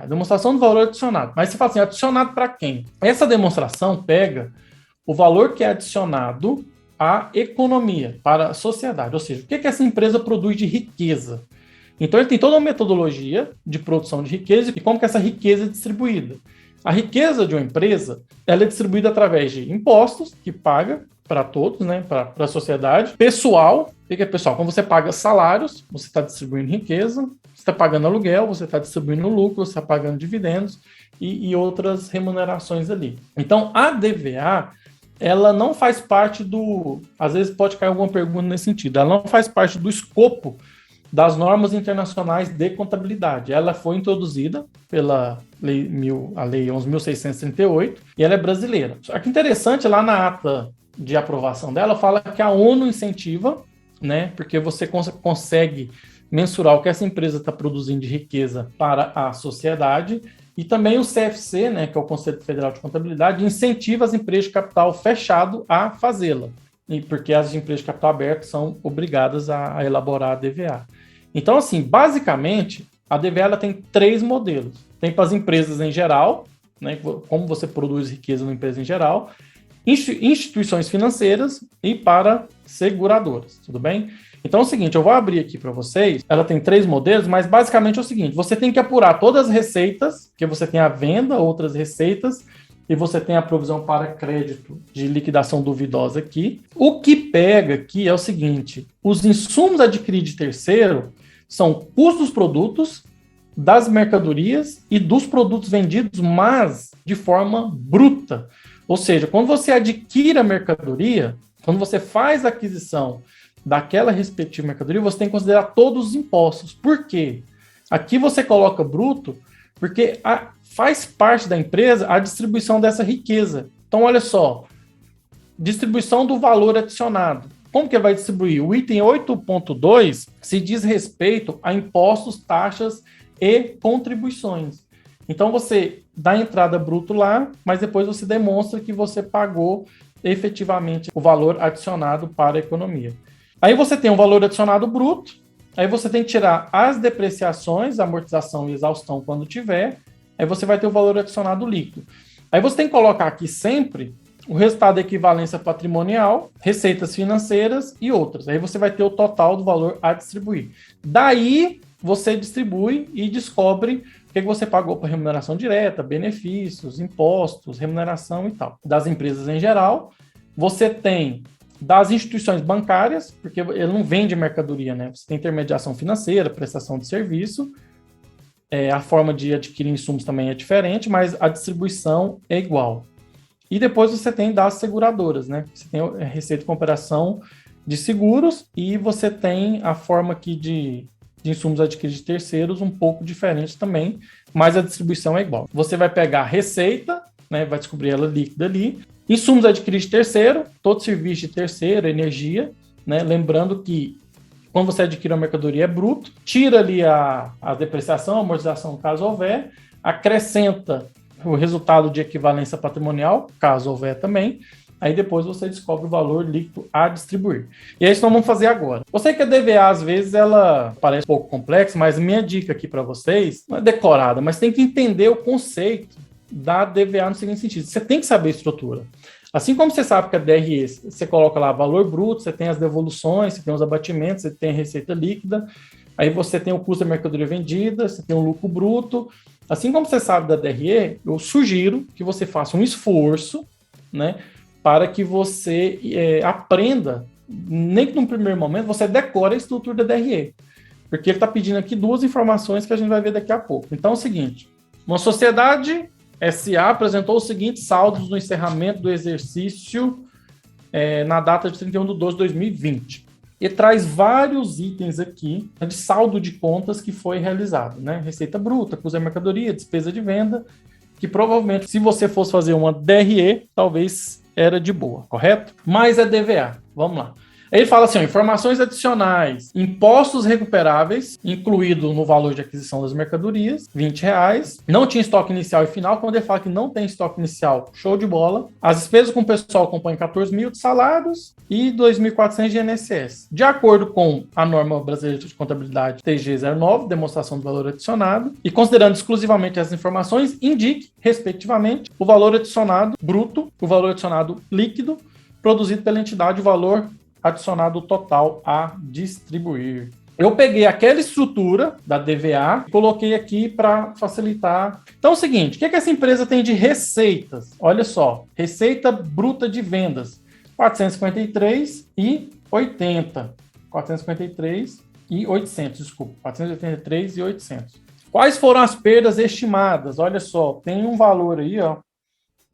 demonstração do valor adicionado. Mas você fala assim, adicionado para quem? Essa demonstração pega o valor que é adicionado à economia, para a sociedade. Ou seja, o que essa empresa produz de riqueza? Então, ele tem toda uma metodologia de produção de riqueza e como que essa riqueza é distribuída. A riqueza de uma empresa, ela é distribuída através de impostos, que paga para todos, né, para a sociedade. Pessoal, o que é pessoal? Quando você paga salários, você está distribuindo riqueza. Você está pagando aluguel, você está distribuindo lucro, você está pagando dividendos e outras remunerações ali. Então, a DVA, ela não faz parte do... Às vezes pode cair alguma pergunta nesse sentido. Ela não faz parte do escopo das normas internacionais de contabilidade. Ela foi introduzida pela a Lei 11.638 e ela é brasileira. Só que interessante, lá na ata de aprovação dela, fala que a ONU incentiva, né, porque você consegue mensurar o que essa empresa está produzindo de riqueza para a sociedade, e também o CFC, né, que é o Conselho Federal de Contabilidade, incentiva as empresas de capital fechado a fazê-la, e porque as empresas de capital aberto são obrigadas a elaborar a DVA. Então, assim, basicamente, a DVA ela tem 3 modelos. Tem para as empresas em geral, né, como você produz riqueza numa empresa em geral, instituições financeiras e para seguradoras, tudo bem? Então é o seguinte, eu vou abrir aqui para vocês, ela tem 3 modelos, mas basicamente é o seguinte, você tem que apurar todas as receitas, que você tem a venda, outras receitas, e você tem a provisão para crédito de liquidação duvidosa aqui. O que pega aqui é o seguinte, os insumos adquiridos de terceiro são custos dos produtos, das mercadorias e dos produtos vendidos, mas de forma bruta. Ou seja, quando você adquire a mercadoria, quando você faz a aquisição daquela respectiva mercadoria, você tem que considerar todos os impostos. Por quê? Aqui você coloca bruto, porque faz parte da empresa a distribuição dessa riqueza. Então, olha só, distribuição do valor adicionado. Como que ele vai distribuir? O item 8.2 se diz respeito a impostos, taxas e contribuições. Então, você dá a entrada bruto lá, mas depois você demonstra que você pagou efetivamente o valor adicionado para a economia. Aí você tem um valor adicionado bruto, aí você tem que tirar as depreciações, amortização e exaustão quando tiver, aí você vai ter o valor adicionado líquido. Aí você tem que colocar aqui sempre o resultado da equivalência patrimonial, receitas financeiras e outras. Aí você vai ter o total do valor a distribuir. Daí você distribui e descobre o que você pagou para remuneração direta, benefícios, impostos, remuneração e tal. Das empresas em geral, você tem das instituições bancárias, porque ele não vende mercadoria, né? Você tem intermediação financeira, prestação de serviço, a forma de adquirir insumos também é diferente, mas a distribuição é igual. E depois você tem das seguradoras, né? Você tem a receita com operação de seguros e você tem a forma aqui de insumos adquiridos de terceiros um pouco diferente também, mas a distribuição é igual. Você vai pegar a receita, né? Vai descobrir ela líquida ali. Insumos adquiridos de terceiro, todo serviço de terceiro, energia, né? Lembrando que quando você adquire uma mercadoria é bruto, tira ali a depreciação, a amortização, caso houver, acrescenta o resultado de equivalência patrimonial, caso houver também, aí depois você descobre o valor líquido a distribuir. E é isso que nós vamos fazer agora. Eu sei que a DVA, às vezes, ela parece um pouco complexa, mas minha dica aqui para vocês, não é decorada, mas tem que entender o conceito da DVA no seguinte sentido. Você tem que saber a estrutura. Assim como você sabe que a DRE, você coloca lá valor bruto, você tem as devoluções, você tem os abatimentos, você tem a receita líquida, aí você tem o custo da mercadoria vendida, você tem o lucro bruto. Assim como você sabe da DRE, eu sugiro que você faça um esforço, né, para que você aprenda, nem que no primeiro momento, você decore a estrutura da DRE. Porque ele está pedindo aqui 2 informações que a gente vai ver daqui a pouco. Então é o seguinte, uma sociedade SA apresentou os seguintes saldos no encerramento do exercício na data de 31/12/2020. E traz vários itens aqui de saldo de contas que foi realizado, né? Receita bruta, custo da mercadoria, despesa de venda, que provavelmente, se você fosse fazer uma DRE, talvez era de boa, correto? Mas é DVA, vamos lá. Aí ele fala assim, ó, informações adicionais, impostos recuperáveis, incluído no valor de aquisição das mercadorias, R$ 20. Não tinha estoque inicial e final. Quando ele fala que não tem estoque inicial, show de bola. As despesas com o pessoal compõem 14 mil de salários e 2.400 de INSS. De acordo com a norma brasileira de contabilidade TG09, demonstração do valor adicionado, e considerando exclusivamente as informações, indique, respectivamente, o valor adicionado bruto, o valor adicionado líquido, produzido pela entidade, o valor adicionado total a distribuir. Eu peguei aquela estrutura da DVA e coloquei aqui para facilitar. Então é o seguinte, o que essa empresa tem de receitas? Olha só, receita bruta de vendas, 453,80. 453,800, desculpa, 483,800. Quais foram as perdas estimadas? Olha só, tem um valor aí, ó.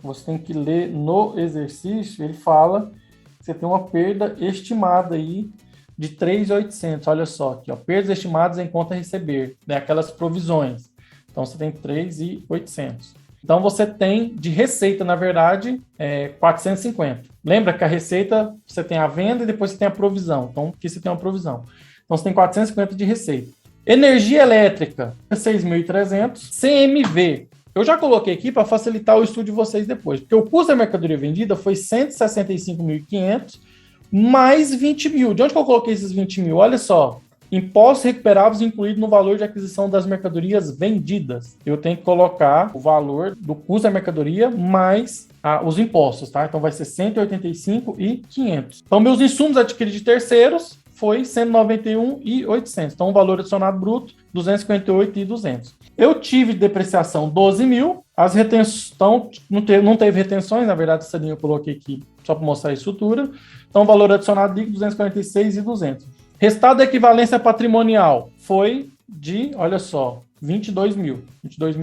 Você tem que ler no exercício, ele fala que você tem uma perda estimada aí de 3.800. Olha só aqui, ó, perdas estimadas em conta a receber, né, aquelas provisões. Então você tem 3.800. Então você tem de receita, na verdade, 450. Lembra que a receita você tem a venda e depois você tem a provisão. Então aqui você tem uma provisão. Então você tem 450 de receita. Energia elétrica, 6.300. CMV, eu já coloquei aqui para facilitar o estudo de vocês depois, porque o custo da mercadoria vendida foi 165.500 mais 20 mil. De onde que eu coloquei esses 20 mil? Olha só, impostos recuperáveis incluído no valor de aquisição das mercadorias vendidas. Eu tenho que colocar o valor do custo da mercadoria mais os impostos, tá? Então vai ser 185.500. Então meus insumos adquiridos de terceiros foi 191.800. Então o valor adicionado bruto, 258.200. Eu tive depreciação 12 mil, as retenções, então, não teve retenções, na verdade essa linha eu coloquei aqui só para mostrar a estrutura. Então o valor adicionado líquido, 246.200. Restado da equivalência patrimonial foi de, olha só, 22 mil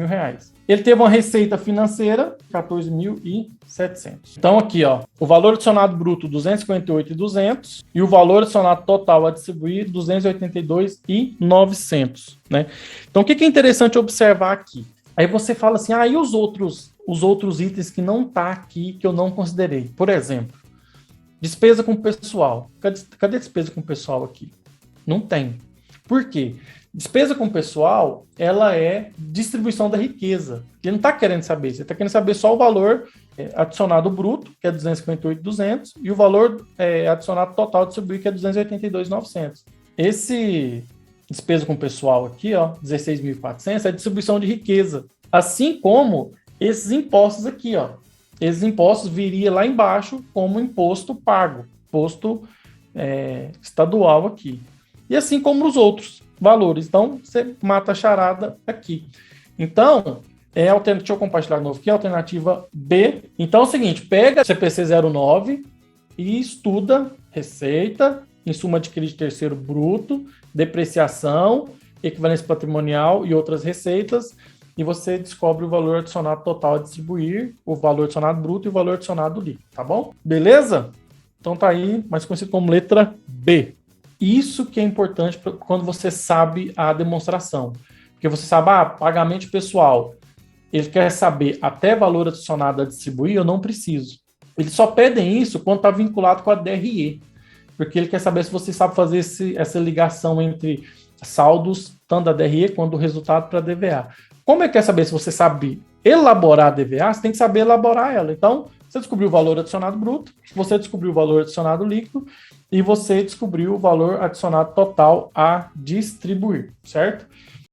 reais. Ele teve uma receita financeira, 14.700. Então aqui, ó, o valor adicionado bruto, 258.200 e o valor adicionado total a distribuir, 282.900, né? Então o que é interessante observar aqui? Aí você fala assim, e os outros itens que não tá aqui, que eu não considerei? Por exemplo, despesa com pessoal. Cadê a despesa com pessoal aqui? Não tem. Por quê? Despesa com pessoal, ela é distribuição da riqueza. Ele não está querendo saber, você está querendo saber só o valor adicionado bruto, que é 258.200, e o valor adicionado total distribuído, que é 282.900. Esse despesa com pessoal aqui, ó, 16.400, é distribuição de riqueza. Assim como esses impostos aqui, ó. Esses impostos viriam lá embaixo como imposto pago, imposto estadual aqui. E assim como os outros valores. Então, você mata a charada aqui. Então, deixa eu compartilhar de novo aqui, a alternativa B. Então, é o seguinte, pega CPC 09 e estuda receita, insumo adquirido de terceiro bruto, depreciação, equivalência patrimonial e outras receitas, e você descobre o valor adicionado total a distribuir, o valor adicionado bruto e o valor adicionado líquido, tá bom? Beleza? Então tá aí, mais conhecido como letra B. Isso que é importante quando você sabe a demonstração. Porque você sabe, pagamento pessoal, ele quer saber até valor adicionado a distribuir, eu não preciso. Eles só pedem isso quando está vinculado com a DRE. Porque ele quer saber se você sabe fazer essa ligação entre saldos, tanto da DRE quanto do resultado para a DVA. Como ele quer saber se você sabe elaborar a DVA, você tem que saber elaborar ela. Então, você descobriu o valor adicionado bruto, você descobriu o valor adicionado líquido, e você descobriu o valor adicionado total a distribuir, certo?